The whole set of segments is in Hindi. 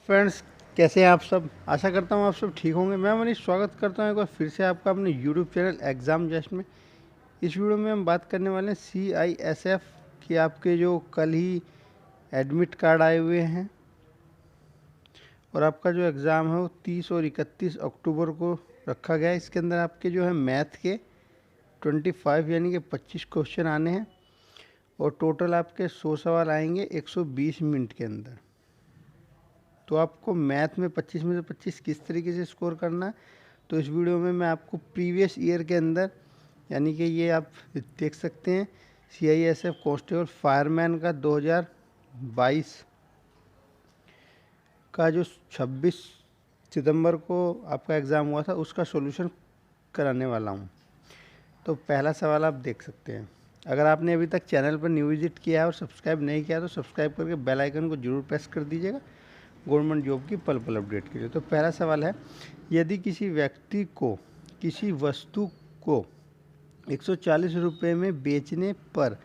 फ्रेंड्स, कैसे हैं आप सब। आशा करता हूँ आप सब ठीक होंगे। मैं मनीष स्वागत करता हूँ एक बार फिर से आपका अपने यूट्यूब चैनल एग्ज़ाम जस्ट में। इस वीडियो में हम बात करने वाले हैं CISF की आपके जो कल ही एडमिट कार्ड आए हुए हैं और आपका जो एग्ज़ाम है वो 30 और 31 अक्टूबर को रखा गया है। इसके अंदर आपके जो है मैथ के 25 यानी कि 25 क्वेश्चन आने हैं और टोटल आपके 100 सवाल आएंगे 120 मिनट के अंदर। तो आपको मैथ में 25 में से 25 किस तरीके से स्कोर करना है, तो इस वीडियो में मैं आपको प्रीवियस ईयर के अंदर यानी कि ये आप देख सकते हैं CISF कांस्टेबल फायरमैन का 2022 का जो 26 सितंबर को आपका एग्ज़ाम हुआ था उसका सॉल्यूशन कराने वाला हूँ। तो पहला सवाल आप देख सकते हैं। अगर आपने अभी तक चैनल पर न्यू विजिट किया है और सब्सक्राइब नहीं किया तो सब्सक्राइब करके बेल आइकन को जरूर प्रेस कर दीजिएगा गवर्नमेंट जॉब की पल पल अपडेट के लिए। तो पहला सवाल है, यदि किसी व्यक्ति को किसी वस्तु को 140 रुपये में बेचने पर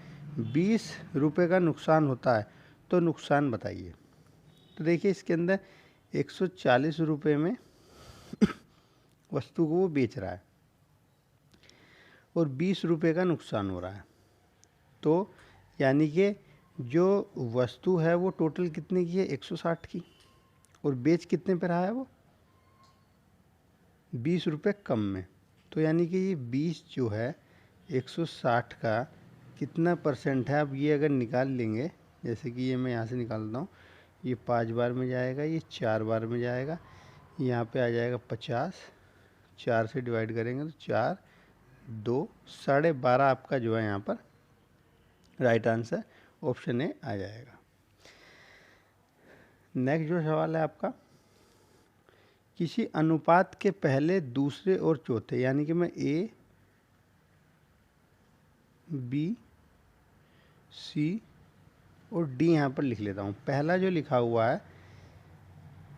20 रुपये का नुकसान होता है तो नुकसान बताइए। तो देखिए इसके अंदर 140 रुपये में वस्तु को वो बेच रहा है और 20 रुपये का नुकसान हो रहा है। तो यानी कि जो वस्तु है वो टोटल कितने की है, 160 की, और बेच कितने पे रहा है वो 20 रुपये कम में। तो यानी कि ये 20 जो है 160 का कितना परसेंट है, अब ये अगर निकाल लेंगे, जैसे कि ये मैं यहाँ से निकालता हूँ, ये 5 बार में जाएगा, ये 4 बार में जाएगा, यहाँ पे आ जाएगा 50, 4 से डिवाइड करेंगे तो 4, 2, 12.5 आपका जो है यहाँ पर राइट आंसर ऑप्शन ए आ जाएगा। नेक्स्ट जो सवाल है आपका, किसी अनुपात के पहले, दूसरे और चौथे, यानी कि मैं A, B, C और D यहाँ पर लिख लेता हूँ। पहला जो लिखा हुआ है,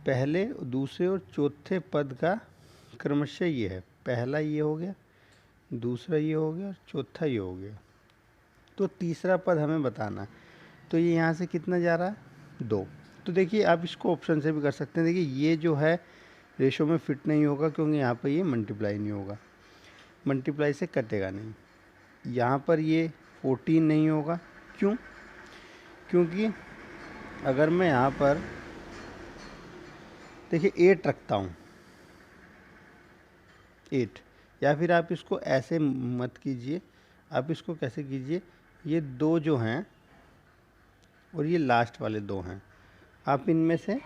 पहले, दूसरे और चौथे पद का क्रमशः ये है। पहला ये हो गया, दूसरा ये हो गया और चौथा ये हो गया। तो तीसरा पद हमें बताना है। तो ये यहाँ से कितना जा रहा है, 2। तो देखिए आप इसको ऑप्शन से भी कर सकते हैं। देखिए ये जो है रेशो में फिट नहीं होगा क्योंकि यहाँ पर ये मल्टीप्लाई नहीं होगा, मल्टीप्लाई से कटेगा नहीं। यहाँ पर ये 14 नहीं होगा, क्यों? क्योंकि अगर मैं यहाँ पर देखिए 8 रखता हूँ, 8, या फिर आप इसको ऐसे मत कीजिए, आप इसको कैसे कीजिए, ये 2 जो हैं और ये लास्ट वाले 2 हैं, आप इनमें से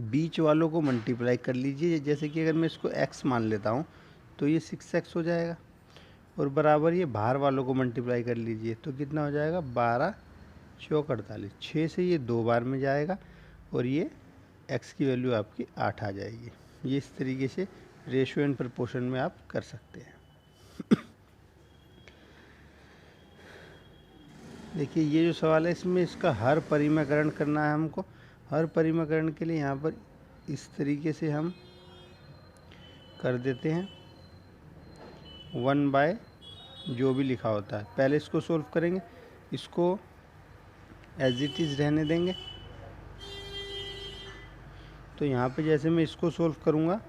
बीच वालों को मल्टीप्लाई कर लीजिए। जैसे कि अगर मैं इसको x मान लेता हूँ तो ये 6x हो जाएगा, और बराबर ये बाहर वालों को मल्टीप्लाई कर लीजिए तो कितना हो जाएगा, 12 चौक 48, 6 से ये 2 बार में जाएगा और ये x की वैल्यू आपकी 8 आ जाएगी। ये इस तरीके से रेशियो एंड प्रपोर्शन में आप कर सकते हैं। देखिए ये जो सवाल है इसमें इसका हर परिमाकरण करना है हमको। हर परिमाकरण के लिए यहाँ पर इस तरीके से हम कर देते हैं 1 बाय जो भी लिखा होता है। पहले इसको सोल्व करेंगे, इसको एज इट इज़ रहने देंगे। तो यहाँ पे जैसे मैं इसको सोल्व करूँगा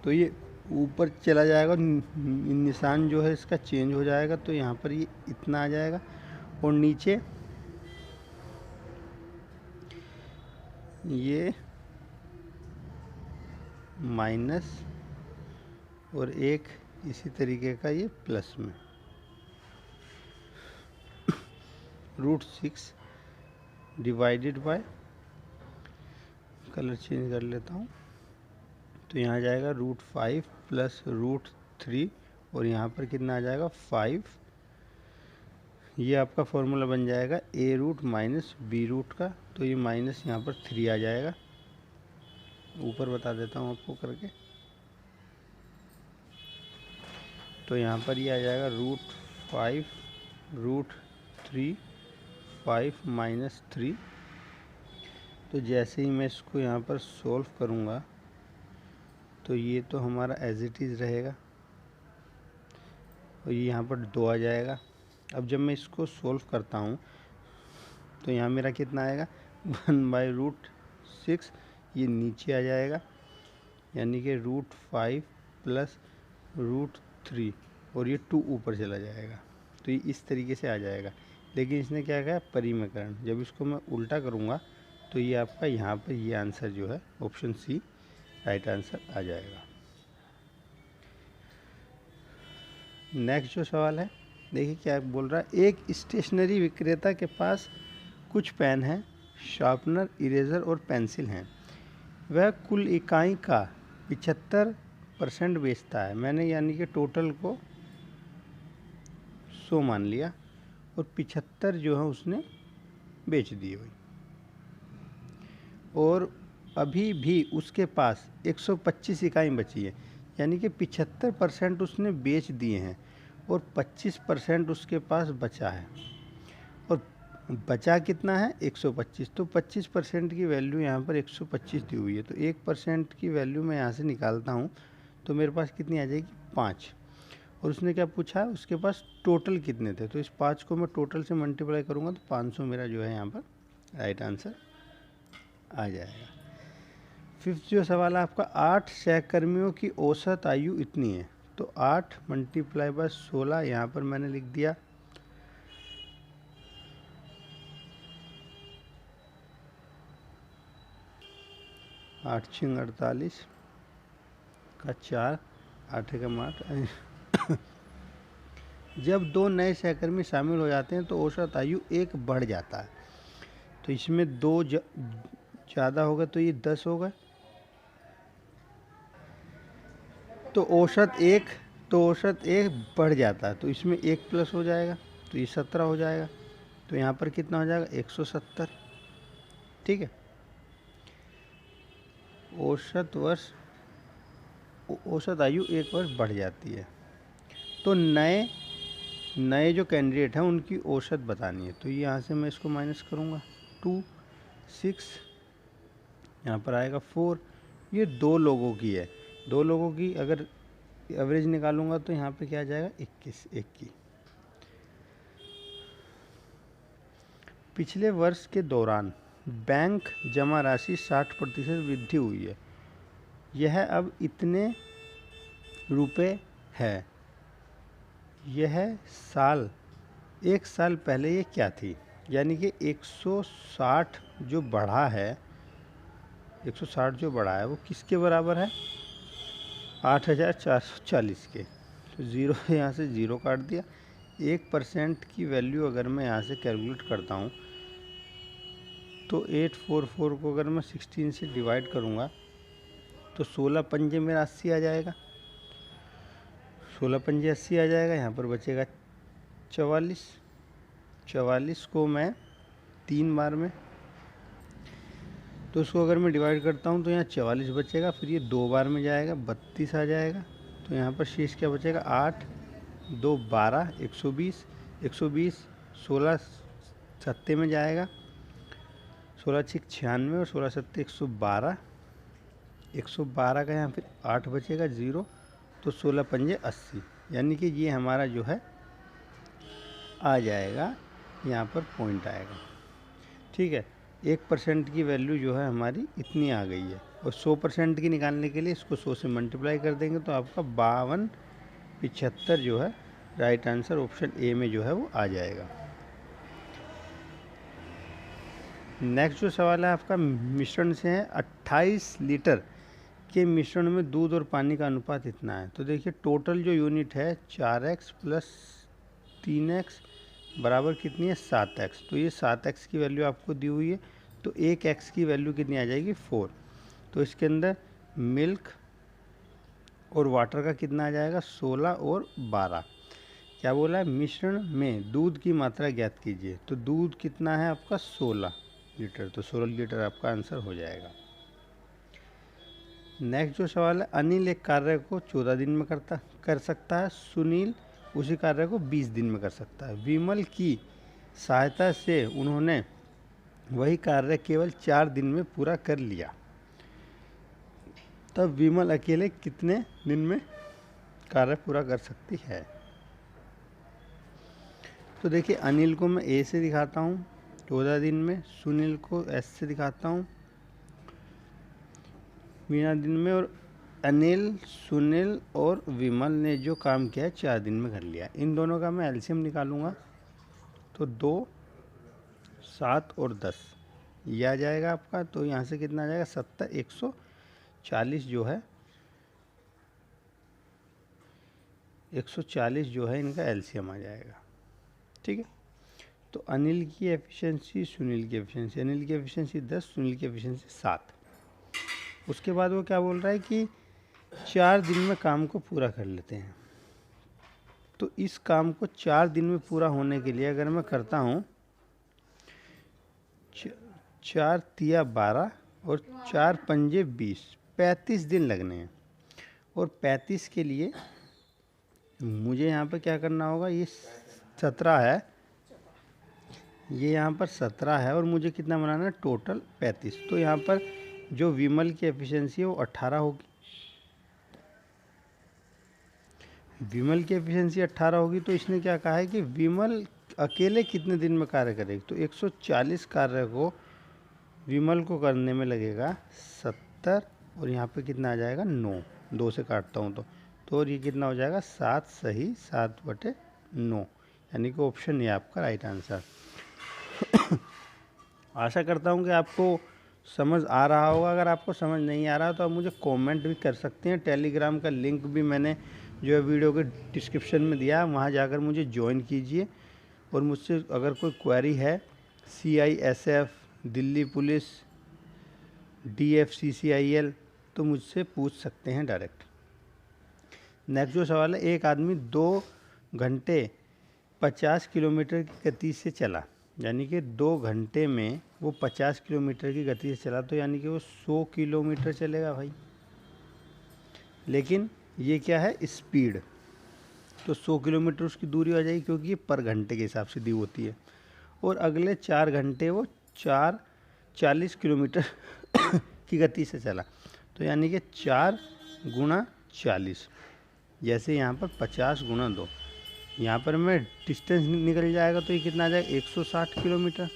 तो ये ऊपर चला जाएगा, निशान जो है इसका चेंज हो जाएगा, तो यहाँ पर ये इतना आ जाएगा और नीचे ये माइनस और एक इसी तरीके का ये प्लस में √6 डिवाइडेड बाय, कलर चेंज कर लेता हूँ, तो यहाँ जाएगा √5 प्लस √3 और यहाँ पर कितना आ जाएगा 5। ये आपका फॉर्मूला बन जाएगा a root minus b root का, तो ये माइनस यहाँ पर 3 आ जाएगा। ऊपर बता देता हूँ आपको करके, तो यहाँ पर ये आ जाएगा √5 √3 5 माइनस 3। तो जैसे ही मैं इसको यहाँ पर सॉल्व करूँगा तो ये तो हमारा एज इट इज़ रहेगा और ये यहाँ पर 2 आ जाएगा। अब जब मैं इसको सॉल्व करता हूँ तो यहाँ मेरा कितना आएगा 1/√6, ये नीचे आ जाएगा, यानी कि √5 प्लस √3 और ये 2 ऊपर चला जाएगा। तो ये इस तरीके से आ जाएगा। लेकिन इसने क्या कहा, परिमेकरण। जब इसको मैं उल्टा करूँगा तो ये आपका यहाँ पर ये आंसर जो है ऑप्शन सी राइट आंसर आ जाएगा। नेक्स्ट जो सवाल है, देखिए क्या बोल रहा है। एक स्टेशनरी विक्रेता के पास कुछ पेन हैं, शार्पनर, इरेजर और पेंसिल हैं। वह कुल इकाई का 75% बेचता है। मैंने यानी कि टोटल को 100 मान लिया और 75 जो है उसने बेच दिए हुई, और अभी भी उसके पास 125 इकाई बची है। यानी कि 75% उसने बेच दिए हैं और 25% उसके पास बचा है, और बचा कितना है 125। तो 25% की वैल्यू यहाँ पर 125 दी हुई है। तो 1% की वैल्यू मैं यहाँ से निकालता हूँ तो मेरे पास कितनी आ जाएगी 5। और उसने क्या पूछा, उसके पास टोटल कितने थे। तो इस 5 को मैं टोटल से मल्टीप्लाई करूँगा तो 500 मेरा जो है यहाँ पर राइट आंसर आ जाएगा। फिफ्थ जो सवाल है आपका, 8 सहकर्मियों की औसत आयु इतनी है। तो 8 × 16 यहाँ पर मैंने लिख दिया। आठ 6 48 का 4, 8 का 8। जब 2 नए सहकर्मी शामिल हो जाते हैं तो औसत आयु 1 बढ़ जाता है। तो इसमें 2 ज़्यादा होगा तो ये 10 होगा। तो औसत 1 बढ़ जाता है, तो इसमें 1 प्लस हो जाएगा तो ये 17 हो जाएगा। तो यहाँ पर कितना हो जाएगा 170। ठीक है, औसत आयु 1 वर्ष बढ़ जाती है। तो नए जो कैंडिडेट हैं उनकी औसत बतानी है। तो यहाँ से मैं इसको माइनस करूँगा, 2 6 यहाँ पर आएगा 4। ये 2 लोगों की है। 2 लोगों की अगर एवरेज निकालूंगा तो यहाँ पे क्या आ जाएगा 21 1 की। पिछले वर्ष के दौरान बैंक जमा राशि 60% वृद्धि हुई है। यह अब इतने रुपए है। यह एक साल पहले ये क्या थी। यानी कि 160 जो बढ़ा है, 160 जो बढ़ा है वो किसके बराबर है, 8440 के। तो ज़ीरो यहाँ से ज़ीरो काट दिया। 1% की वैल्यू अगर मैं यहाँ से कैलकुलेट करता हूँ तो 844 को अगर मैं 16 से डिवाइड करूँगा तो 16 पंजे मेरा 80 आ जाएगा। 16 पंजे 80 आ जाएगा। यहाँ पर बचेगा 44 को मैं 3 बार में, तो उसको अगर मैं डिवाइड करता हूँ तो यहाँ 44 बचेगा। फिर ये 2 बार में जाएगा, 32 आ जाएगा। तो यहाँ पर शेष क्या बचेगा, 8 2 12 120 16 सत्ते में जाएगा, 16 6 96 और 16 सत्ते 112। 112 का यहाँ फिर 8 बचेगा 0, तो 16 पंजे 80। यानी कि ये हमारा जो है आ जाएगा, यहाँ पर पॉइंट आएगा। ठीक है, 1% की वैल्यू जो है हमारी इतनी आ गई है। और 100% की निकालने के लिए इसको 100 से मल्टीप्लाई कर देंगे तो आपका 5275 जो है राइट आंसर ऑप्शन ए में जो है वो आ जाएगा। नेक्स्ट जो सवाल है आपका मिश्रण से है। 28 लीटर के मिश्रण में दूध और पानी का अनुपात इतना है। तो देखिए टोटल जो यूनिट है 4x प्लस 3x बराबर कितनी है 7x। तो ये 7x की वैल्यू आपको दी हुई है। तो 1x की वैल्यू कितनी आ जाएगी 4। तो इसके अंदर मिल्क और वाटर का कितना आ जाएगा 16 और 12। क्या बोला है, मिश्रण में दूध की मात्रा ज्ञात कीजिए। तो दूध कितना है आपका 16 लीटर। तो 16 लीटर आपका आंसर हो जाएगा। नेक्स्ट जो सवाल है, अनिल एक कार्य को 14 दिन में कर सकता है। सुनील उसी कार्य को 20 दिन में कर सकता है। विमल की सहायता से उन्होंने वही कार्य केवल 4 दिन में पूरा कर लिया। तब विमल अकेले कितने दिन में कार्य पूरा कर सकती है। तो देखिए अनिल को मैं ए से दिखाता हूँ 14 दिन में, सुनील को एस से दिखाता हूँ बिना दिन में। और अनिल, सुनील और विमल ने जो काम किया है 4 दिन में कर लिया। इन दोनों का मैं एलसीएम निकालूंगा तो 2, 7 और 10 ये आ जाएगा आपका। तो यहाँ से कितना आ जाएगा 70, 140 जो है 140 जो है इनका एलसीएम आ जाएगा। ठीक है। तो अनिल की एफिशिएंसी, सुनील की एफिशिएंसी, अनिल की एफिशिएंसी 10, सुनील की एफिशिएंसी 7। उसके बाद वो क्या बोल रहा है कि 4 दिन में काम को पूरा कर लेते हैं। तो इस काम को 4 दिन में पूरा होने के लिए अगर मैं करता हूँ 4 तिया 12 और 4 पंजे 20, 35 दिन लगने हैं। और 35 के लिए मुझे यहाँ पर क्या करना होगा, ये 17 है, ये यहाँ पर 17 है और मुझे कितना बनाना है टोटल 35। तो यहाँ पर जो विमल की एफिशिएंसी है वो 18 होगी। विमल की एफिशिएंसी 18 होगी। तो इसने क्या कहा है कि विमल अकेले कितने दिन में कार्य करेगी। तो 140 कार्य को विमल को करने में लगेगा 70 और यहाँ पे कितना आ जाएगा 9, 2 से काटता हूँ तो और ये कितना हो जाएगा 7 सही 7/9, यानी कि ऑप्शन ये आपका राइट आंसर। आशा करता हूँ कि आपको समझ आ रहा होगा। अगर आपको समझ नहीं आ रहा तो आप मुझे कमेंट भी कर सकते हैं। टेलीग्राम का लिंक भी मैंने जो है वीडियो के डिस्क्रिप्शन में दिया है, वहाँ जाकर मुझे ज्वाइन कीजिए। और मुझसे अगर कोई क्वेरी है CISF, दिल्ली पुलिस, DFCCIL तो मुझसे पूछ सकते हैं डायरेक्ट। नेक्स्ट जो सवाल है, एक आदमी 2 घंटे 50 किलोमीटर की गति से चला, यानी कि 2 घंटे में वो 50 किलोमीटर की गति से चला, तो यानी कि वो 100 किलोमीटर चलेगा भाई। लेकिन ये क्या है स्पीड, तो 100 किलोमीटर उसकी दूरी हो जाएगी क्योंकि ये पर घंटे के हिसाब से दी होती है। और अगले 4 घंटे वो 40 किलोमीटर की गति से चला, तो यानी कि 4 गुणा 40, जैसे यहाँ पर 50 गुणा 2, यहाँ पर मैं डिस्टेंस निकल जाएगा तो ये कितना आ जाएगा 160 किलोमीटर।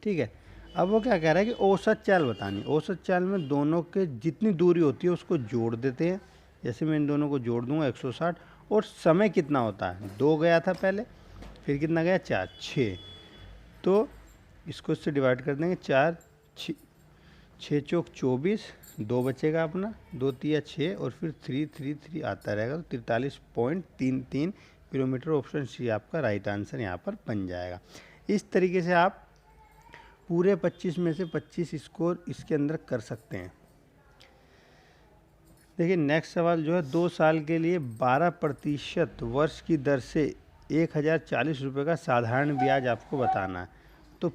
ठीक है। अब वो क्या कह रहा है कि औसत चाल बतानी। औसत चाल में दोनों के जितनी दूरी होती है उसको जोड़ देते हैं। जैसे मैं इन दोनों को जोड़ दूंगा 160, और समय कितना होता है 2 गया था पहले, फिर कितना गया 4, 6, तो इसको इससे डिवाइड कर देंगे 4, 6 चौक 24, 2 बचेगा अपना, 2 तिया 6 और फिर 3 3 3 आता रहेगा, तो 43.33 किलोमीटर। ऑप्शन सी आपका राइट आंसर यहाँ पर बन जाएगा। इस तरीके से आप पूरे 25 में से 25 स्कोर इसके अंदर कर सकते हैं। देखिए नेक्स्ट सवाल जो है, 2 साल के लिए 12% वर्ष की दर से 1040 रुपये का साधारण ब्याज आपको बताना है। तो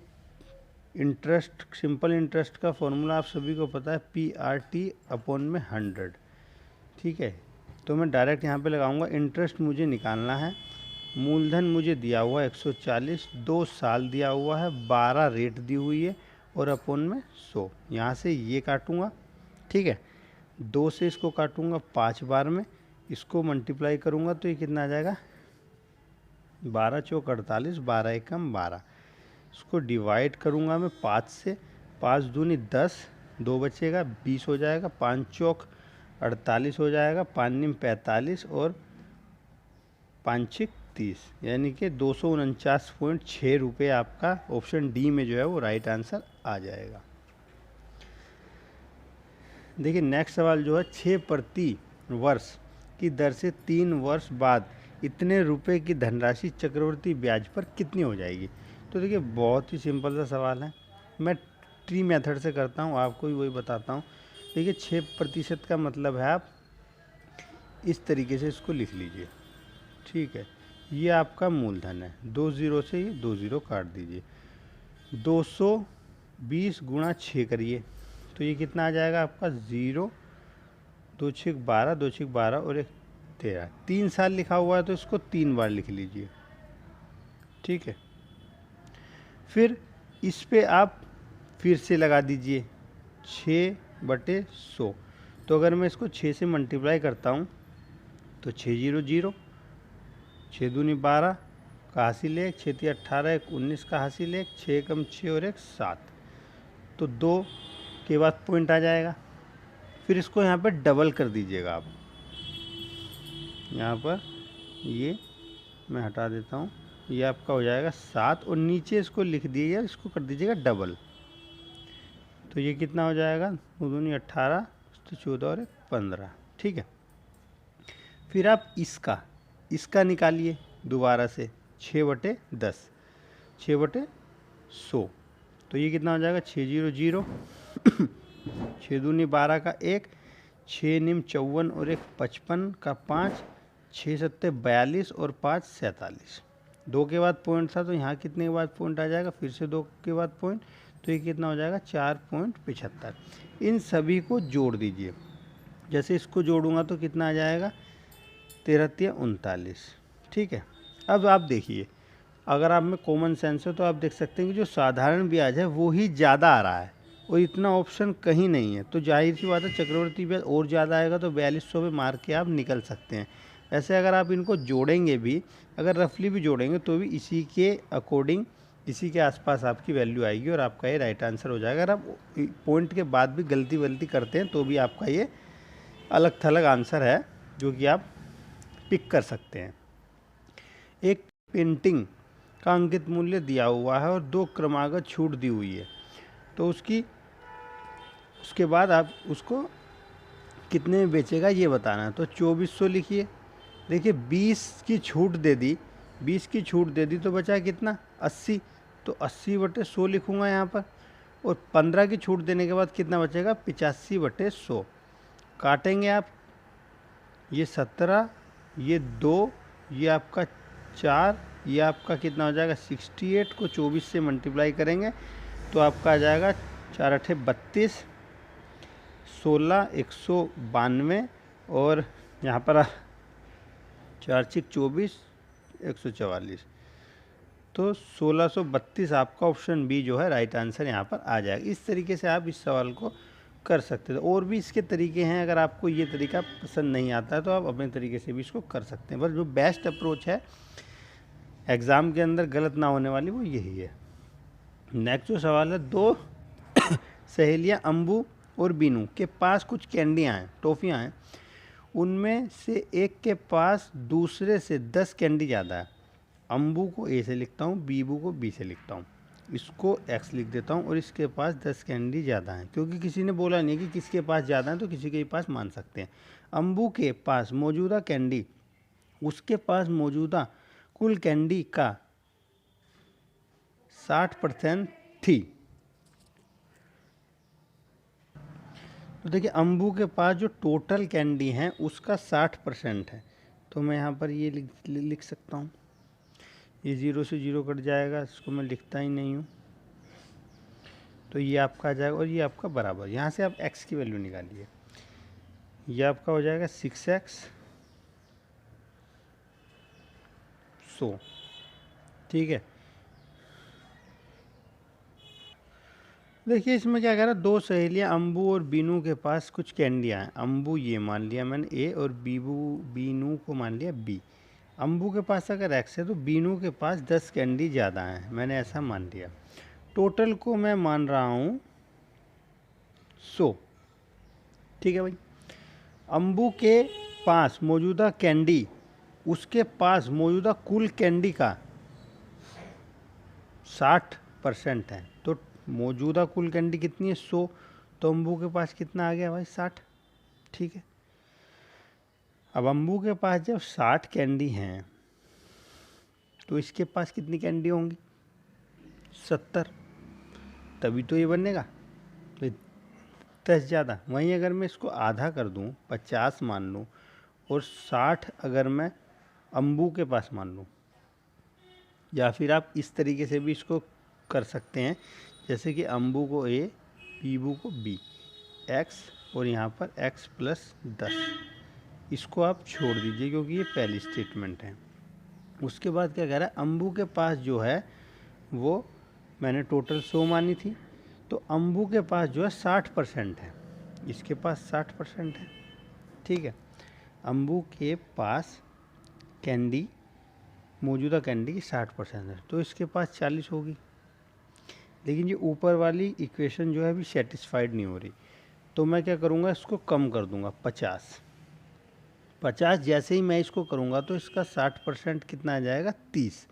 इंटरेस्ट, सिंपल इंटरेस्ट का फॉर्मूला आप सभी को पता है PRT/100। ठीक है। तो मैं डायरेक्ट यहाँ पे लगाऊंगा। इंटरेस्ट मुझे निकालना है, मूलधन मुझे दिया हुआ है 140, 2 साल दिया हुआ है, 12 रेट दी हुई है और अपॉन में 100। यहाँ से ये काटूंगा। ठीक है। 2 से इसको काटूंगा 5 बार में, इसको मल्टीप्लाई करूंगा तो ये कितना आ जाएगा 12 चौक 48, 12 एकम 12। इसको डिवाइड करूंगा मैं 5 से, 5 दूनी 10, 2 बचेगा 20 हो जाएगा, 5 चौक 48 हो जाएगा, 5 निम 45 और 5 छिक 30, यानी कि 249.6 रुपये आपका ऑप्शन डी में जो है वो राइट आंसर आ जाएगा। देखिए नेक्स्ट सवाल जो है, 6 प्रति वर्ष की दर से 3 वर्ष बाद इतने रुपए की धनराशि चक्रवृद्धि ब्याज पर कितनी हो जाएगी। तो देखिए बहुत ही सिंपल सा सवाल है, मैं ट्री मेथड से करता हूँ, आपको भी वही बताता हूँ। देखिए 6% का मतलब है, आप इस तरीके से इसको लिख लीजिए। ठीक है। ये आपका मूलधन है, 2 0 से ये 2 0 काट दीजिए, 220 गुणा 6 करिए तो ये कितना आ जाएगा आपका 0, 2 छिक 12, 2 छिक 12 और 1 13। 3 साल लिखा हुआ है तो इसको 3 बार लिख लीजिए। ठीक है। फिर इस पे आप फिर से लगा दीजिए 6/100। तो अगर मैं इसको 6 से मल्टीप्लाई करता हूँ तो 6 0 0, 6 दूनी 12 का हासिल 1, 6 3 18, 1 19 का हासिल 1, 6 कम 6 और 1 7। तो 2 उसके बाद पॉइंट आ जाएगा। फिर इसको यहाँ पर डबल कर दीजिएगा आप, यहाँ पर ये मैं हटा देता हूँ, ये आपका हो जाएगा 7 और नीचे इसको लिख दीजिएगा, इसको कर दीजिएगा डबल। तो ये कितना हो जाएगा, 2 दूनी 18, तो 14 और 1 15। ठीक है, फिर आप इसका निकालिए दोबारा से, 6/10, 6/100। तो ये कितना हो जाएगा, 6 0 0, 6 दूनी 12 का 1, 6 निम 54 और 1 55 का 5, 6 सत्ते 42 और 5 47। 2 के बाद पॉइंट था, तो यहाँ कितने के बाद पॉइंट आ जाएगा, फिर से 2 के बाद पॉइंट, तो ये कितना हो जाएगा, 4.75। इन सभी को जोड़ दीजिए। जैसे इसको जोड़ूंगा तो कितना आ जाएगा, 13 39। ठीक है, अब आप देखिए, अगर आप में कॉमन सेंस है तो आप देख सकते हैं कि जो साधारण ब्याज है वो ही ज़्यादा आ रहा है और इतना ऑप्शन कहीं नहीं है। तो जाहिर सी बात है चक्रवृद्धि ब्याज और ज़्यादा आएगा, तो 4200 पे मार के आप निकल सकते हैं। ऐसे अगर आप इनको जोड़ेंगे भी, अगर रफली भी जोड़ेंगे तो भी इसी के अकॉर्डिंग, इसी के आसपास आपकी वैल्यू आएगी और आपका ये राइट आंसर हो जाएगा। अगर आप पॉइंट के बाद भी गलती करते हैं तो भी आपका ये अलग थलग आंसर है जो कि आप पिक कर सकते हैं। एक पेंटिंग का अंकित मूल्य दिया हुआ है और 2 क्रमागत छूट दी हुई है, तो उसके बाद आप उसको कितने में बेचेगा ये बताना है। तो 2400 लिखिए। देखिए 20 की छूट दे दी, 20 की छूट दे दी तो बचा कितना, 80। तो 80/100 लिखूँगा यहाँ पर, और 15 की छूट देने के बाद कितना बचेगा, 85/100। काटेंगे आप, ये 17, ये 2, ये आपका 4, ये आपका कितना हो जाएगा 68 को 24 से मल्टीप्लाई करेंगे तो आपका आ जाएगा 4 8 32, 16 192 और यहाँ पर 4 6 24 144। तो 1632 आपका ऑप्शन बी जो है राइट आंसर यहाँ पर आ जाएगा। इस तरीके से आप इस सवाल को कर सकते थे। और भी इसके तरीके हैं, अगर आपको ये तरीका पसंद नहीं आता है तो आप अपने तरीके से भी इसको कर सकते हैं, पर जो बेस्ट अप्रोच है एग्ज़ाम के अंदर गलत ना होने वाली वो यही है। नेक्स्ट जो सवाल है, 2 सहेलियां अंबू और बीनू के पास कुछ कैंडियां हैं, टॉफ़ियां हैं, उनमें से एक के पास दूसरे से 10 कैंडी ज़्यादा है। अंबू को ए से लिखता हूँ, बीबू को बी से लिखता हूँ, इसको एक्स लिख देता हूँ और इसके पास 10 कैंडी ज़्यादा हैं। क्योंकि किसी ने बोला नहीं कि किसके पास ज़्यादा है, तो किसी के पास मान सकते हैं। अंबू के पास मौजूदा कैंडी उसके पास मौजूदा कुल कैंडी का 60% थी। तो देखिए अंबू के पास जो टोटल कैंडी हैं उसका 60% है, तो मैं यहाँ पर ये लिख सकता हूँ। ये 0 से 0 कट जाएगा, इसको मैं लिखता ही नहीं हूँ, तो ये आपका आ जाएगा और ये आपका बराबर। यहाँ से आप x की वैल्यू निकालिए, ये आपका हो जाएगा 6x 100। ठीक है, देखिए इसमें क्या कह रहा है, 2 सहेलियां अंबू और बीनू के पास कुछ कैंडियां हैं। अंबू ये मान लिया मैंने ए और बीनू को मान लिया बी। अंबू के पास अगर एक्स है तो बीनू के पास 10 कैंडी ज़्यादा हैं, मैंने ऐसा मान लिया। टोटल को मैं मान रहा हूँ 100। ठीक है भाई, अंबू के पास मौजूदा कैंडी उसके पास मौजूदा कुल कैंडी का 60% है, तो मौजूदा कुल कैंडी कितनी है 100, तो अंबू के पास कितना आ गया भाई 60। ठीक है, अब अंबू के पास जब 60 कैंडी हैं तो इसके पास कितनी कैंडी होंगी 70, तभी तो ये बनेगा, तो 10 ज़्यादा। वहीं अगर मैं इसको आधा कर दूं 50 मान लूं और 60 अगर मैं अंबू के पास मान लूं, या फिर आप इस तरीके से भी इसको कर सकते हैं, जैसे कि अंबू को ए बीबू को बी, एक्स और यहाँ पर x + 10, इसको आप छोड़ दीजिए क्योंकि ये पहली स्टेटमेंट है। उसके बाद क्या कह रहा है, अंबू के पास जो है वो मैंने टोटल 100 मानी थी, तो अंबू के पास जो है 60% है, इसके पास 60% है। ठीक है, अंबू के पास कैंडी मौजूदा कैंडी की 60% है, तो इसके पास 40 होगी। लेकिन ये ऊपर वाली इक्वेशन जो है अभी सेटिस्फाइड नहीं हो रही, तो मैं क्या करूँगा, इसको कम कर दूँगा 50। 50 जैसे ही मैं इसको करूँगा तो इसका 60% कितना आ जाएगा, 30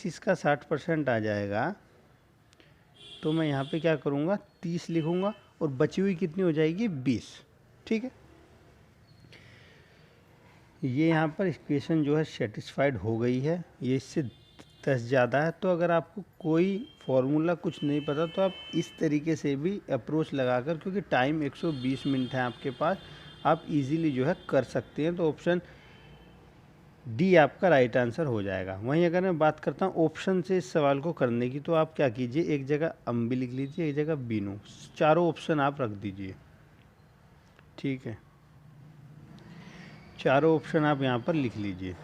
इसका 60% आ जाएगा। तो मैं यहाँ पे क्या करूँगा, 30 लिखूँगा और बची हुई कितनी हो जाएगी, 20। ठीक है, ये यहाँ पर इक्वेशन जो है सेटिस्फाइड हो गई है, ये इससे 10 ज़्यादा है। तो अगर आपको कोई फॉर्मूला कुछ नहीं पता तो आप इस तरीके से भी अप्रोच लगाकर, क्योंकि टाइम 120 मिनट है आपके पास, आप इजीली जो है कर सकते हैं। तो ऑप्शन डी आपका राइट आंसर हो जाएगा। वहीं अगर मैं बात करता हूँ ऑप्शन से इस सवाल को करने की, तो आप क्या कीजिए, एक जगह अम्बी लिख लीजिए, एक जगह बीनू, चारों ऑप्शन आप रख दीजिए। ठीक है, चारों ऑप्शन आप यहाँ पर लिख लीजिए।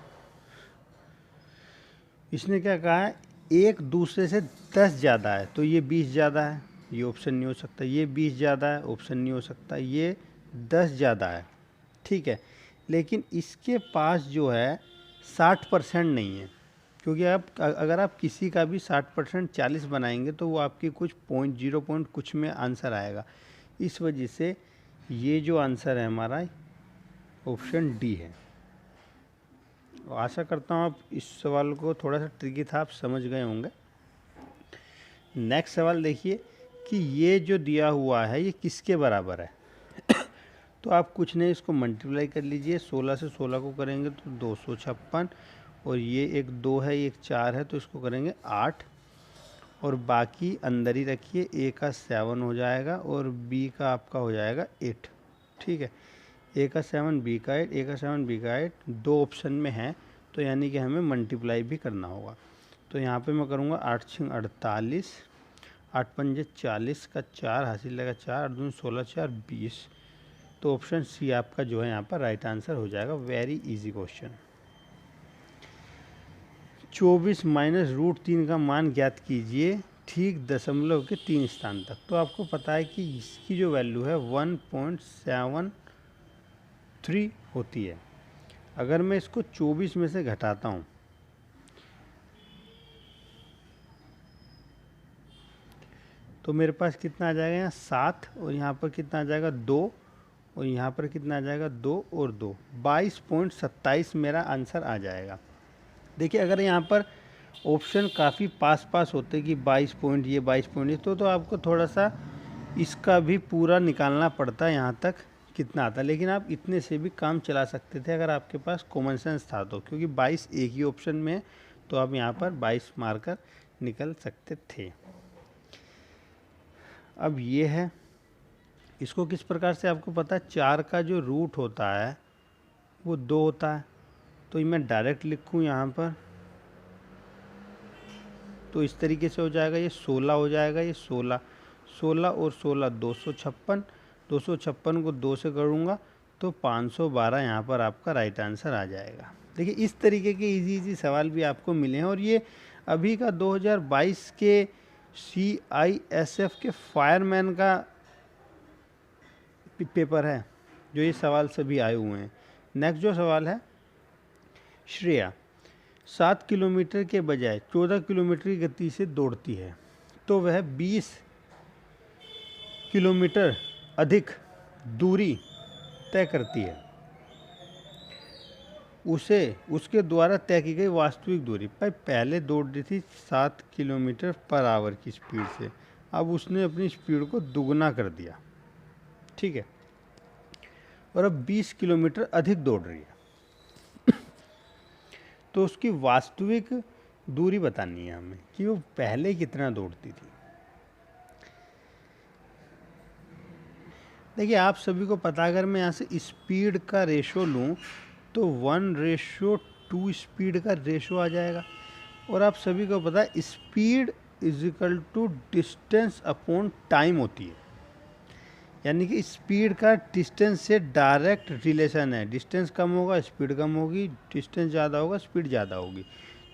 इसने क्या कहा है, एक दूसरे से 10 ज़्यादा है, तो ये 20 ज़्यादा है, ये ऑप्शन नहीं हो सकता। ये 20 ज़्यादा है, ऑप्शन नहीं हो सकता। ये 10 ज़्यादा है, ठीक है, लेकिन इसके पास जो है 60% नहीं है, क्योंकि आप अगर आप किसी का भी 60% 40 बनाएंगे तो वो आपकी कुछ पॉइंट 0 पॉइंट कुछ में आंसर आएगा। इस वजह से ये जो आंसर है हमारा ऑप्शन डी है। आशा करता हूँ आप इस सवाल को, थोड़ा सा ट्रिकी था, आप समझ गए होंगे। नेक्स्ट सवाल देखिए कि ये जो दिया हुआ है ये किसके बराबर है। तो आप कुछ नहीं, इसको मल्टीप्लाई कर लीजिए। 16 से 16 को करेंगे तो 256, और ये एक 2 है, ये एक 4 है, तो इसको करेंगे 8, और बाकी अंदर ही रखिए। ए का 7 हो जाएगा और बी का आपका हो जाएगा 8। ठीक है, ए का 7 बी का 8, ए का 7 बी का 8, दो ऑप्शन में है, तो यानी कि हमें मल्टीप्लाई भी करना होगा। तो यहाँ पे मैं करूँगा 8 6 48, 8 5 40 का 4 हासिल लगा 4, 8 2 16 4 20। तो ऑप्शन सी आपका जो है यहाँ पर राइट आंसर हो जाएगा। Very easy question. 24 minus root 3 का मान ज्ञात कीजिए ठीक दशमलव के 3 स्थान तक। तो आपको पता है कि इसकी जो वैल्यू है 1.73 होती है। अगर मैं इसको 24 में से घटाता हूँ तो मेरे पास कितना आ जाएगा, यहाँ 7, और यहाँ पर कितना आ जाएगा 2, और यहाँ पर कितना आ जाएगा 2 और 2, 22.27 मेरा आंसर आ जाएगा। देखिए अगर यहाँ पर ऑप्शन काफ़ी पास पास होते कि 22 पॉइंट ये 22 पॉइंट ये, तो आपको थोड़ा सा इसका भी पूरा निकालना पड़ता है यहाँ तक कितना आता, लेकिन आप इतने से भी काम चला सकते थे अगर आपके पास कॉमन सेंस था तो, क्योंकि 22 एक ही ऑप्शन में है, तो आप यहाँ पर 22 मारकर निकल सकते थे। अब ये है, इसको किस प्रकार से आपको पता है, 4 का जो रूट होता है वो 2 होता है, तो मैं डायरेक्ट लिखूँ यहाँ पर तो इस तरीके से हो जाएगा। ये 16 हो जाएगा, ये 16 और 16 256, 256 को 2 से करूँगा तो 512 यहाँ पर आपका राइट आंसर आ जाएगा। देखिए इस तरीके के इजी सवाल भी आपको मिले हैं, और ये अभी का 2022 के CISF के फायरमैन का पेपर है जो ये सवाल सभी आए हुए हैं। नेक्स्ट जो सवाल है, श्रेया 7 किलोमीटर के बजाय 14 किलोमीटर की गति से दौड़ती है, तो वह 20 किलोमीटर अधिक दूरी तय करती है। उसे उसके द्वारा तय की गई वास्तविक दूरी, भाई पहले दौड़ रही थी 7 किलोमीटर पर आवर की स्पीड से, अब उसने अपनी स्पीड को दुगना कर दिया, ठीक है, और अब 20 किलोमीटर अधिक दौड़ रही है। तो उसकी वास्तविक दूरी बतानी है हमें कि वो पहले कितना दौड़ती थी। देखिए आप सभी को पता, अगर मैं यहाँ से स्पीड का रेशो लूँ तो 1:2 स्पीड का रेशो आ जाएगा, और आप सभी को पता है speed is equal to distance upon time होती है, यानी कि स्पीड का डिस्टेंस से डायरेक्ट रिलेशन है। डिस्टेंस कम होगा स्पीड कम होगी, डिस्टेंस ज़्यादा होगा स्पीड ज़्यादा होगी।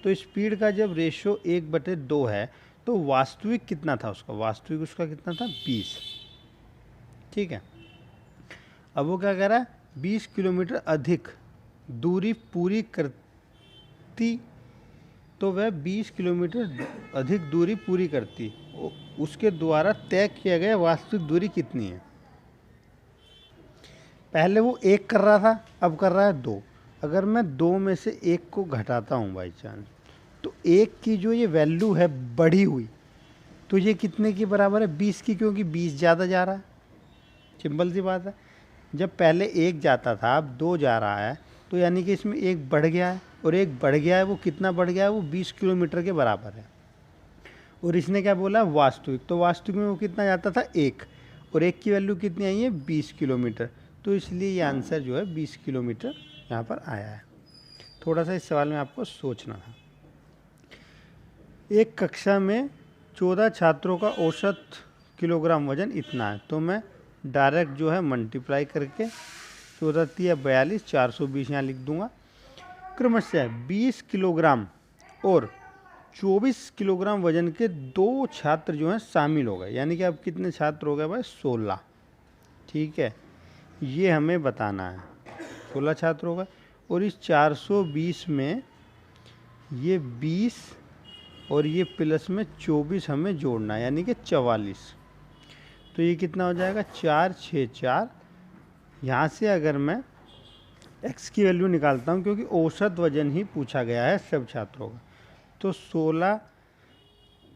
तो स्पीड का जब रेशो 1/2 है तो वास्तविक कितना था उसका, वास्तविक उसका कितना था 20, ठीक है। अब वो क्या कह रहा है, 20 किलोमीटर अधिक दूरी पूरी करती तो वह 20 किलोमीटर अधिक दूरी पूरी करती। उसके द्वारा तय किया गया वास्तविक दूरी कितनी है? पहले वो 1 कर रहा था, अब कर रहा है 2। अगर मैं 2 में से 1 को घटाता हूँ बाई चांस, तो 1 की जो ये वैल्यू है बढ़ी हुई, तो ये कितने के बराबर है? 20 की, क्योंकि 20 ज़्यादा जा रहा है। सिंपल सी बात है। जब पहले 1 जाता था, अब 2 जा रहा है, तो यानी कि इसमें 1 बढ़ गया है, और 1 बढ़ गया है, वो कितना बढ़ गया है? वो 20 किलोमीटर के बराबर है। और इसने क्या बोला? वास्तविक। तो वास्तविक में वो कितना जाता था? 1, और 1 की वैल्यू कितनी आई है? 20 किलोमीटर। तो इसलिए ये आंसर जो है 20 किलोमीटर यहाँ पर आया है। थोड़ा सा इस सवाल में आपको सोचना था। एक कक्षा में 14 छात्रों का औसत किलोग्राम वजन इतना है, तो मैं डायरेक्ट जो है मल्टीप्लाई करके 14 तिया 42, 420 यहाँ लिख दूंगा। क्रमशः 20 किलोग्राम और 24 किलोग्राम वजन के 2 छात्र जो हैं शामिल हो गए। यानी कि अब कितने छात्र हो गए भाई? 16। ठीक है, ये हमें बताना है। 16 छात्र हो गए, और इस 420 में ये 20 और ये प्लस में 24 हमें जोड़ना है, यानी कि 44। तो ये कितना हो जाएगा? 4 6 4। यहाँ से अगर मैं x की वैल्यू निकालता हूँ, क्योंकि औसत वजन ही पूछा गया है सब छात्रों का, तो 16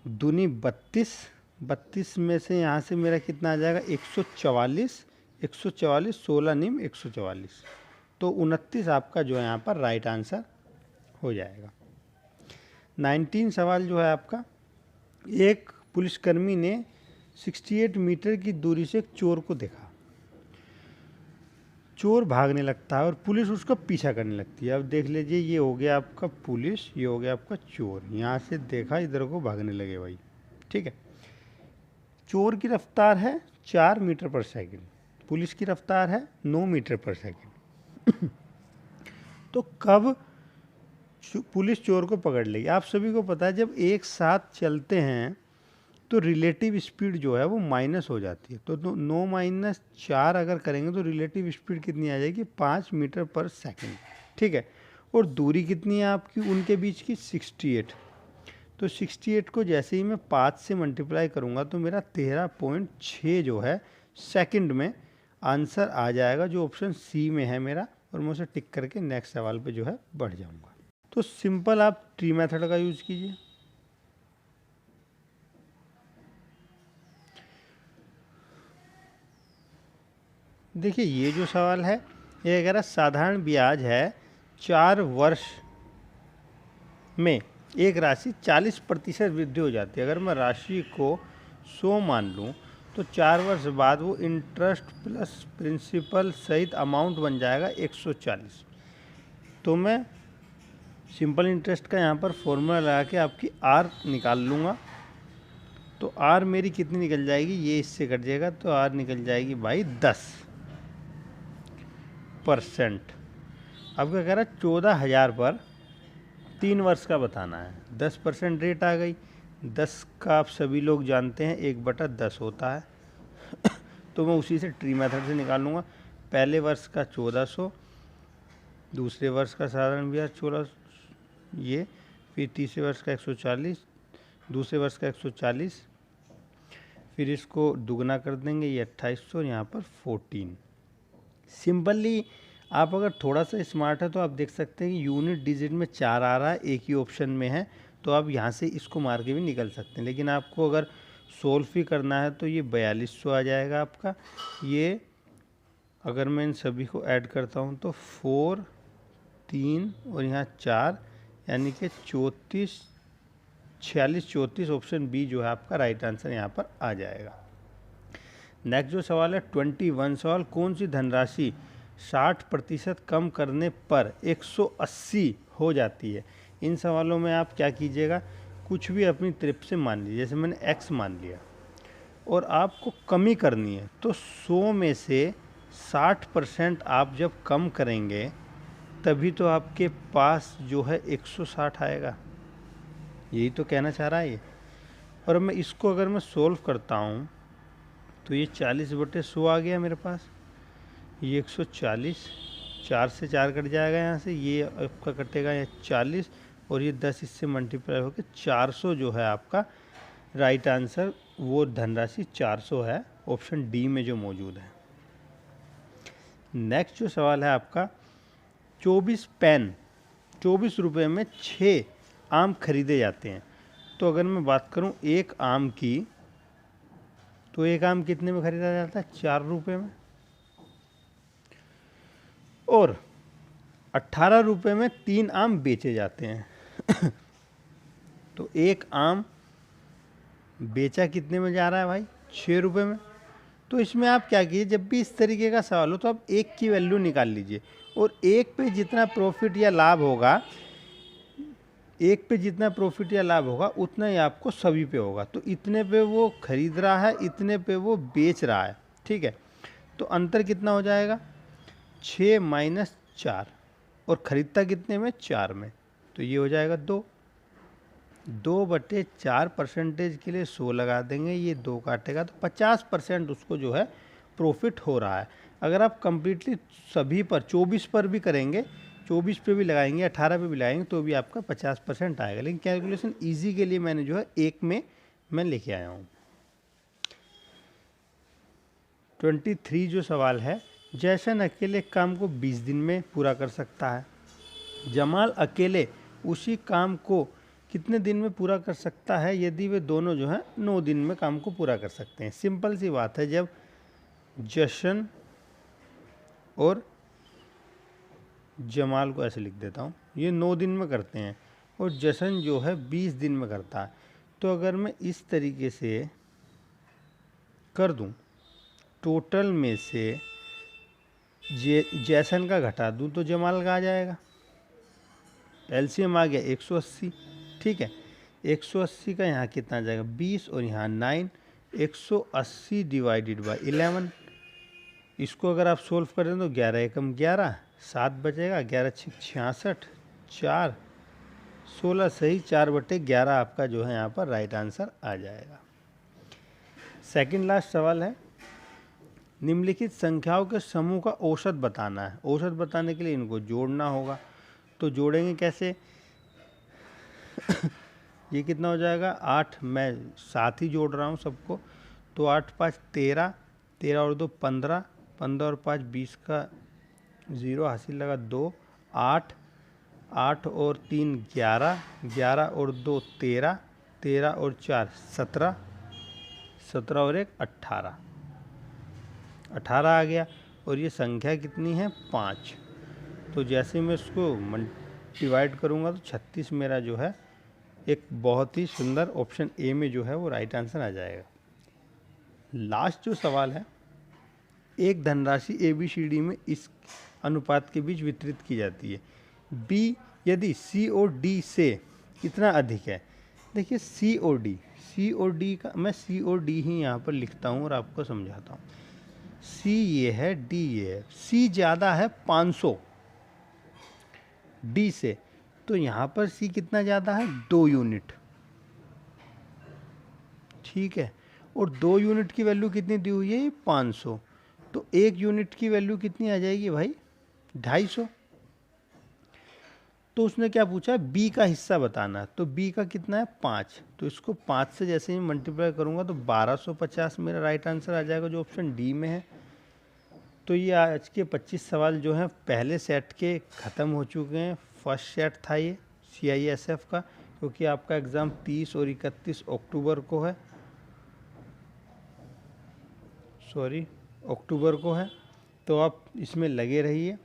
दूनी 32, 32 में से यहाँ से मेरा कितना आ जाएगा? 144, 144, 16 निम 144, तो 29 आपका जो है यहाँ पर राइट आंसर हो जाएगा। 19 सवाल जो है आपका, एक पुलिसकर्मी ने 68 मीटर की दूरी से एक चोर को देखा। चोर भागने लगता है और पुलिस उसका पीछा करने लगती है। अब देख लीजिए, ये हो गया आपका पुलिस, ये हो गया आपका चोर। यहाँ से देखा, इधर को भागने लगे भाई। ठीक है, चोर की रफ्तार है 4 मीटर पर सेकंड, पुलिस की रफ्तार है 9 मीटर पर सेकंड। तो कब पुलिस चोर को पकड़ लेगी? आप सभी को पता है, जब एक साथ चलते हैं तो रिलेटिव स्पीड जो है वो माइनस हो जाती है। तो 9 माइनस 4 अगर करेंगे तो रिलेटिव स्पीड कितनी आ जाएगी? 5 मीटर पर सेकंड। ठीक है, और दूरी कितनी है आपकी उनके बीच की? 68। तो 68 को जैसे ही मैं 5 से मल्टीप्लाई करूँगा तो मेरा 13.6 जो है सेकंड में आंसर आ जाएगा, जो ऑप्शन सी में है मेरा। और मैं उसे टिक करके नेक्स्ट सवाल पे जो है बढ़ जाऊँगा। तो सिंपल आप ट्री मेथड का यूज़ कीजिए। देखिए, ये जो सवाल है, ये कह रहा साधारण ब्याज है 4 वर्ष में एक राशि 40% वृद्धि हो जाती है। अगर मैं राशि को 100 मान लूँ तो 4 वर्ष बाद वो इंटरेस्ट प्लस प्रिंसिपल सहित अमाउंट बन जाएगा 140। तो मैं सिंपल इंटरेस्ट का यहाँ पर फॉर्मूला लगा के आपकी आर निकाल लूँगा। तो आर मेरी कितनी निकल जाएगी? ये इससे कट जाएगा, तो आर निकल जाएगी भाई 10%। अब क्या कह रहा है? 14,000 पर 3 वर्ष का बताना है। 10% रेट आ गई। 10 का आप सभी लोग जानते हैं 1/10 होता है। तो मैं उसी से ट्री मेथड से निकाल लूँगा। पहले वर्ष का 1400, दूसरे वर्ष का साधारण ब्याज 1400, ये फिर तीसरे वर्ष का 140, दूसरे वर्ष का 140, फिर इसको दुगना कर देंगे, ये 2800, यहाँ पर 14। सिंपली आप अगर थोड़ा सा स्मार्ट है तो आप देख सकते हैं कि यूनिट डिजिट में 4 आ रहा है, एक ही ऑप्शन में है, तो आप यहाँ से इसको मार के भी निकल सकते हैं। लेकिन आपको अगर सोल्व भी करना है तो ये 4200 आ जाएगा आपका। ये अगर मैं इन सभी को ऐड करता हूँ तो 4, 3 और यहाँ 4, यानी कि 34, 46, 34, ऑप्शन बी जो है आपका राइट आंसर यहाँ पर आ जाएगा। नेक्स्ट जो सवाल है 21 सवाल, कौन सी धनराशि 60% कम करने पर 180 हो जाती है? इन सवालों में आप क्या कीजिएगा, कुछ भी अपनी तरफ से मान लीजिए। जैसे मैंने x मान लिया और आपको कमी करनी है, तो 100 में से 60% आप जब कम करेंगे तभी तो आपके पास जो है 160 आएगा। यही तो कहना चाह रहा है ये। और मैं इसको अगर मैं सोल्व करता हूँ तो ये 40/100 आ गया मेरे पास। ये 140, 4 से 4 कट जाएगा यहाँ से, ये आपका कटेगा या 40, और ये 10 इससे मल्टीप्लाई होकर 400 जो है आपका राइट आंसर, वो धनराशि 400 है, ऑप्शन डी में जो मौजूद है। नेक्स्ट जो सवाल है आपका, 24 पेन 24 रुपये में 6 आम खरीदे जाते हैं। तो अगर मैं बात करूं एक आम की, तो एक आम कितने में खरीदा जाता है? 4 रुपये में। और 18 रुपये में 3 आम बेचे जाते हैं। तो एक आम बेचा कितने में जा रहा है भाई? 6 रुपये में। तो इसमें आप क्या कीजिए, जब भी इस तरीके का सवाल हो तो आप एक की वैल्यू निकाल लीजिए, और एक पे जितना प्रॉफिट या लाभ होगा, एक पे जितना प्रॉफिट या लाभ होगा उतना ही आपको सभी पे होगा। तो इतने पे वो खरीद रहा है, इतने पे वो बेच रहा है, ठीक है। तो अंतर कितना हो जाएगा? 6 माइनस 4, और ख़रीदता कितने में? 4 में। तो ये हो जाएगा 2/4 परसेंटेज के लिए 100 लगा देंगे, ये 2 काटेगा तो 50% उसको जो है प्रॉफिट हो रहा है। अगर आप कंप्लीटली सभी पर 24 पर भी करेंगे, 24 पे भी लगाएंगे, 18 पे भी लगाएंगे, तो भी आपका 50% आएगा। लेकिन कैलकुलेशन ईजी के लिए मैंने जो है एक में मैं लेके आया हूँ। 23 जो सवाल है, जैसन अकेले काम को 20 दिन में पूरा कर सकता है, जमाल अकेले उसी काम को कितने दिन में पूरा कर सकता है यदि वे दोनों जो है 9 दिन में काम को पूरा कर सकते हैं। सिंपल सी बात है, जब जशन और जमाल को ऐसे लिख देता हूँ, ये 9 दिन में करते हैं और जशन जो है 20 दिन में करता है। तो अगर मैं इस तरीके से कर दूँ, टोटल में से जैसन का घटा दूँ तो जमाल का आ जाएगा। एलसीएम आ गया 180, ठीक है। 180 का यहाँ कितना आ जाएगा? 20, और यहाँ 9। 180 डिवाइडेड बाई 11, इसको अगर आप सोल्व करें तो 11 एकम 11, 7 बचेगा, 11 6 66, 4 16 सही, 4/11 आपका जो है यहाँ पर राइट आंसर आ जाएगा। सेकंड लास्ट सवाल है, निम्नलिखित संख्याओं के समूह का औसत बताना है। औसत बताने के लिए इनको जोड़ना होगा। तो जोड़ेंगे कैसे? ये कितना हो जाएगा? 8, मैं साथ ही जोड़ रहा हूँ सबको। तो 8 5 13, 13 और 2 15, 15 और 5 20 का 0 हासिल लगा 2, 8, 8 और 3 11, 11 और 2 13, 13 और 4 17, 17 और 1 18, 18 आ गया। और ये संख्या कितनी है? 5। तो जैसे मैं इसको डिवाइड करूँगा तो 36 मेरा जो है एक बहुत ही सुंदर ऑप्शन ए में जो है वो राइट आंसर आ जाएगा। लास्ट जो सवाल है, एक धनराशि ABCD में इस अनुपात के बीच वितरित की जाती है। B यदि C और D से कितना अधिक है। देखिए C और D का मैं C और D ही यहाँ पर लिखता हूँ और आपको समझाता हूँ। C ये है, D ये है। C ज़्यादा है 500 D से, तो यहाँ पर C कितना ज़्यादा है? 2 यूनिट, ठीक है। और 2 यूनिट की वैल्यू कितनी दी हुई है? 500। तो 1 यूनिट की वैल्यू कितनी आ जाएगी भाई? 250। तो उसने क्या पूछा? B का हिस्सा बताना। तो B का कितना है? 5। तो इसको 5 से जैसे ही मल्टीप्लाई करूँगा तो 1250 मेरा राइट आंसर आ जाएगा, जो ऑप्शन डी में है। तो ये आज के 25 सवाल जो हैं पहले सेट के ख़त्म हो चुके हैं। फर्स्ट सेट था ये CISF का, क्योंकि आपका एग्ज़ाम 30 और 31 अक्टूबर को है, अक्टूबर को है। तो आप इसमें लगे रहिए।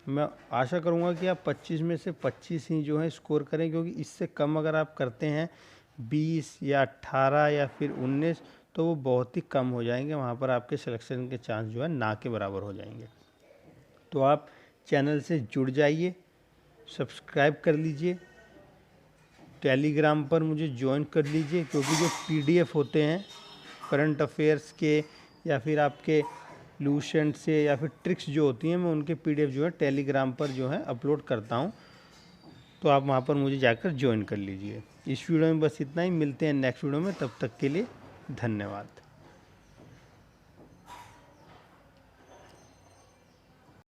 मैं आशा करूंगा कि आप 25 में से 25 ही जो है स्कोर करें, क्योंकि इससे कम अगर आप करते हैं 20 या 18 या फिर 19 तो वो बहुत ही कम हो जाएंगे। वहाँ पर आपके सिलेक्शन के चांस जो है ना के बराबर हो जाएंगे। तो आप चैनल से जुड़ जाइए, सब्सक्राइब कर लीजिए, टेलीग्राम पर मुझे ज्वाइन कर लीजिए, क्योंकि जो PDF होते हैं करंट अफेयर्स के या फिर आपके लूसेंट से या फिर ट्रिक्स जो होती हैं, मैं उनके PDF जो है टेलीग्राम पर जो है अपलोड करता हूं। तो आप वहां पर मुझे जाकर ज्वाइन कर लीजिए। इस वीडियो में बस इतना ही, मिलते हैं नेक्स्ट वीडियो में, तब तक के लिए धन्यवाद।